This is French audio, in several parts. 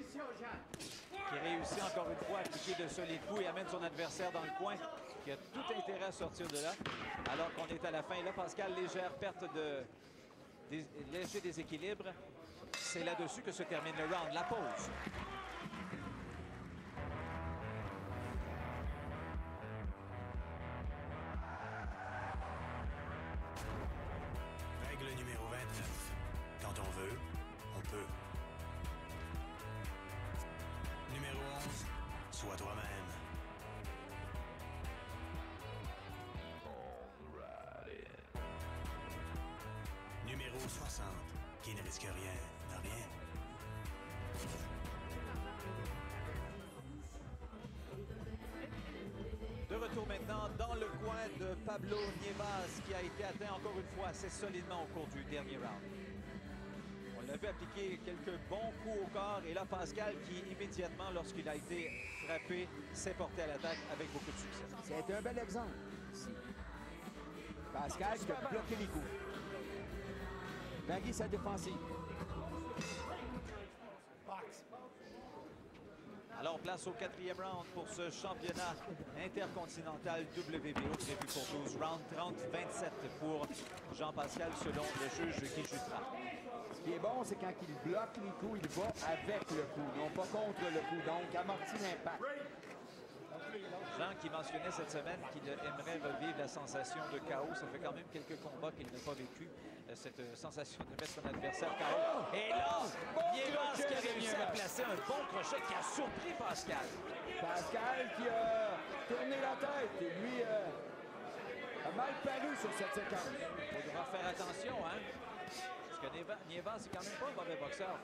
qui réussit encore une fois à appliquer de solides coups et amène son adversaire dans le coin, qui a tout intérêt à sortir de là, alors qu'on est à la fin. Et là, Pascal, légère perte léger déséquilibre. C'est là-dessus que se termine le round. La pause. Règle numéro 29. Quand on veut, on peut. Numéro 11. Sois toi-même. Numéro 60. Qui ne risque rien, n'a rien. De retour maintenant dans le coin de Pablo Nievas, qui a été atteint encore une fois assez solidement au cours du dernier round. On l'a vu appliquer quelques bons coups au corps, et là, Pascal, qui immédiatement, lorsqu'il a été frappé, s'est porté à l'attaque avec beaucoup de succès. C'est un bel exemple ici. Pascal qui a bloqué les coups. Varie sa défensive. Alors, place au 4e round pour ce championnat intercontinental WBO prévu pour 12 rounds, 30-27 pour Jean-Pascal selon le juge qui jugera. Ce qui est bon, c'est quand il bloque les coups, il va avec le coup, non pas contre le coup. Donc, amortit l'impact. Jean qui mentionnait cette semaine qu'il aimerait revivre la sensation de chaos. Ça fait quand même quelques combats qu'il n'a pas vécu, cette sensation de mettre son adversaire KO. Et là, Nievas qui a réussi à placer un bon crochet qui a surpris Pascal. Pascal qui a tourné la tête et lui a mal paru sur cette séquence. Il faudra faire attention, hein? Parce que Nievas, c'est quand même pas un mauvais boxeur.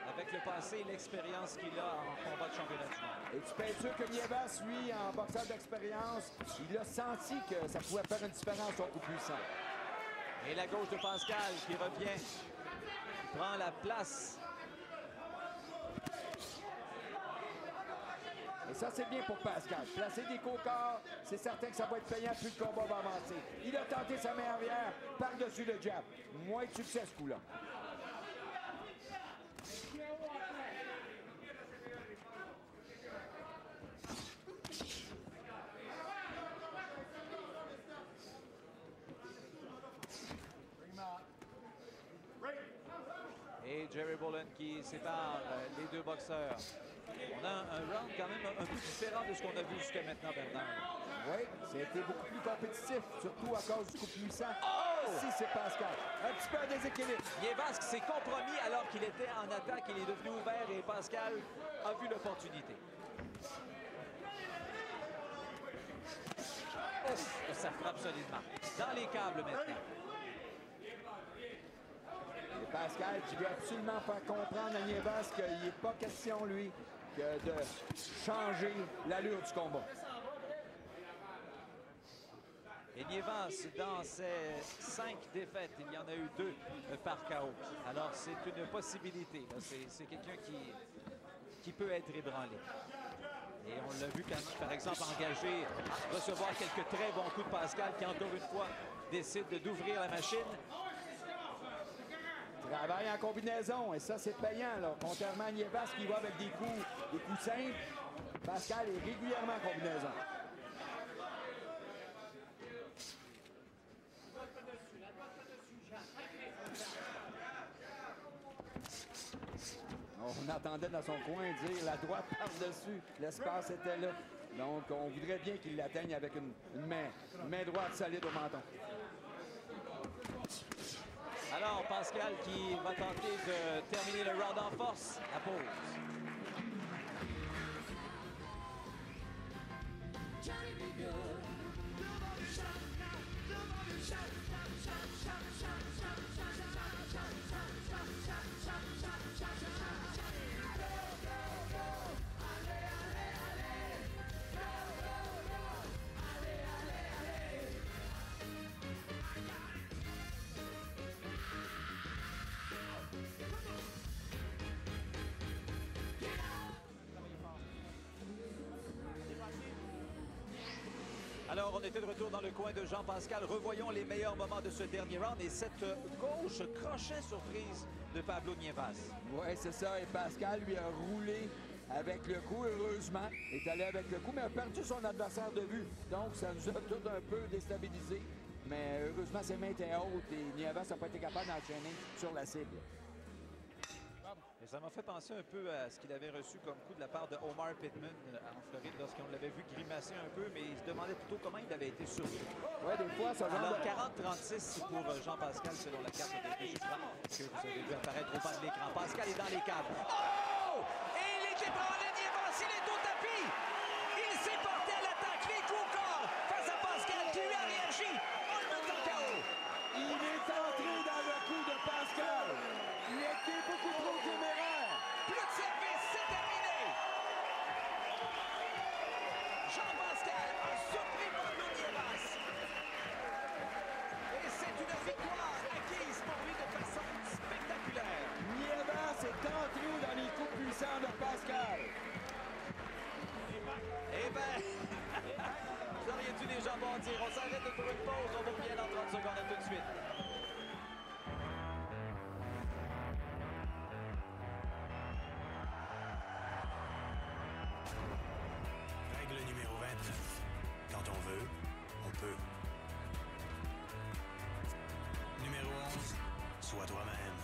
Avec le passé et l'expérience qu'il a en combat de championnat du monde. Et tu peux être sûr que Nievas, lui, en boxeur d'expérience, il a senti que ça pouvait faire une différence au coup puissant. Et la gauche de Pascal qui revient, prend la place. Et ça, c'est bien pour Pascal. Placer des coups au corps, c'est certain que ça va être payant, plus le combat va avancer. Il a tenté sa main arrière par-dessus le jab. Moins de succès, ce coup-là. Et Jerry Boland qui sépare les deux boxeurs. On a un round quand même un peu différent de ce qu'on a vu jusqu'à maintenant, Bernard. Oui, ça a été beaucoup plus compétitif, surtout à cause du coup puissant. Oh! Si c'est Pascal. Un petit peu en déséquilibre. Nievas qui s'est compromis alors qu'il était en attaque. Il est devenu ouvert et Pascal a vu l'opportunité. Oh, ça frappe solidement. Dans les câbles maintenant. Et Pascal qui veut absolument faire comprendre à Nievas qu'il n'est pas question, lui, que de changer l'allure du combat. Et Nievas, dans ses 5 défaites, il y en a eu 2 par KO. Alors, c'est une possibilité. C'est quelqu'un qui peut être ébranlé. Et on l'a vu quand, par exemple, engagé, recevoir quelques très bons coups de Pascal qui, encore une fois, décide d'ouvrir la machine. Travaille en combinaison, et ça, c'est payant, là. Contrairement à Nievas qui va avec des coups simples, Pascal est régulièrement en combinaison. On entendait dans son coin dire la droite par-dessus. L'espace était là. Donc, on voudrait bien qu'il l'atteigne avec une main droite solide au menton. Alors, Pascal qui va tenter de terminer le round en force. À pause. Alors, on était de retour dans le coin de Jean-Pascal. Revoyons les meilleurs moments de ce dernier round et cette gauche crochet surprise de Pablo Nievas. Oui, c'est ça. Et Pascal lui a roulé avec le coup, heureusement. Il est allé avec le coup, mais a perdu son adversaire de vue. Donc, ça nous a tout un peu déstabilisé. Mais heureusement, ses mains étaient hautes et Nievas n'a pas été capable d'enchaîner sur la cible. Et ça m'a fait penser un peu à ce qu'il avait reçu comme coup de la part de Omar Pittman en Floride lorsqu'on l'avait vu grimacer un peu, mais il se demandait plutôt comment il avait été surpris. Oui, des fois, ça Alors, 40-36 pour Jean-Pascal selon la carte de déchiffrement que vous avez vu apparaître au bas de l'écran. Pascal est dans les cadres. Oh! Et il est ébranlé, Nievas, il est au tapis! Il s'est porté à l'attaque, les coups au corps face à Pascal qui lui a réagi. On le met en KO. Il est entré dans le coup de Pascal. Il était beaucoup trop téméraire. Plus de service, c'est terminé. Jean-Pascal a surpris Pablo Nievas. Et c'est une victoire acquise pour lui de façon spectaculaire. Nievas est entré dans les coups puissants de Pascal. Eh bien, vous auriez dû déjà bondir. On s'arrête pour une pause. On vous revient dans 30 secondes. À tout de suite. Règle numéro 29. Quand on veut, on peut. Numéro 11. Sois toi-même.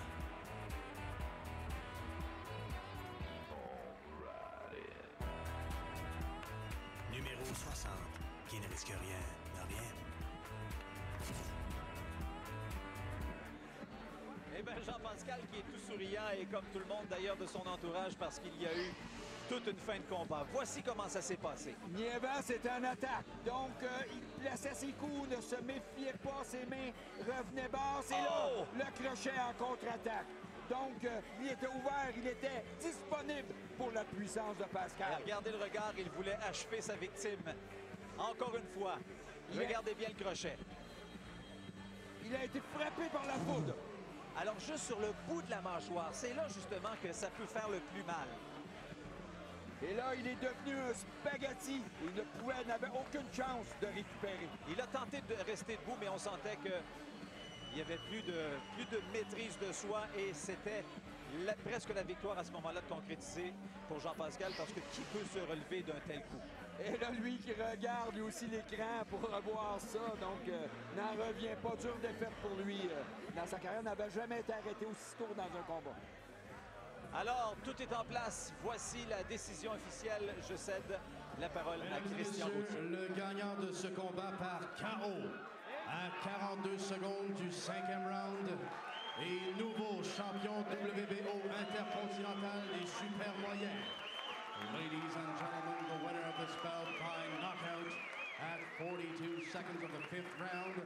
Numéro 60. Qui ne risque rien, n'a rien. Eh bien, Jean-Pascal qui est tout souriant et comme tout le monde d'ailleurs de son entourage parce qu'il y a eu toute une fin de combat. Voici comment ça s'est passé. Nievas était en attaque. Donc, il plaçait ses coups, ne se méfiait pas, ses mains revenaient basses. Et Oh! là, le crochet en contre-attaque. Donc, il était ouvert, il était disponible pour la puissance de Et Pascal. regardez le regard, il voulait achever sa victime. Encore une fois, regardez bien le crochet. Il a été frappé par la foudre. Alors, juste sur le bout de la mâchoire, c'est là justement que ça peut faire le plus mal. Et là, il est devenu un spaghetti. Il n'avait aucune chance de récupérer. Il a tenté de rester debout, mais on sentait qu'il n'y avait plus de maîtrise de soi et c'était presque la victoire à ce moment-là de concrétiser pour Jean-Pascal parce que qui peut se relever d'un tel coup? Et là, lui qui regarde lui aussi l'écran pour revoir ça, donc n'en revient pas. Dure défaite pour lui. Dans sa carrière, n'avait jamais été arrêté aussitôt dans un combat. Alors, tout est en place. Voici la décision officielle. Je cède la parole à Christian Gauthier. Le gagnant de ce combat par KO à 42 secondes du 5e round et nouveau champion WBO intercontinental des super moyens. Ladies and gentlemen, the winner of this bout by knockout at 42 seconds of the 5th round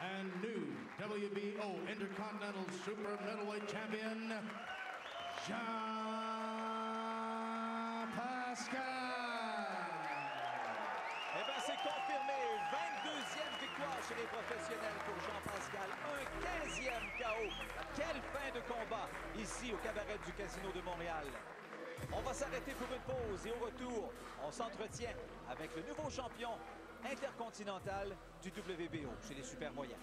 and new WBO Intercontinental Super Middleweight Champion, Jean-Pascal. Eh bien, c'est confirmé. 22e victoire chez les professionnels pour Jean-Pascal. Un 15e KO. Quelle fin de combat ici au cabaret du Casino de Montréal. On va s'arrêter pour une pause et au retour, on s'entretient avec le nouveau champion intercontinental du WBO chez les super moyens.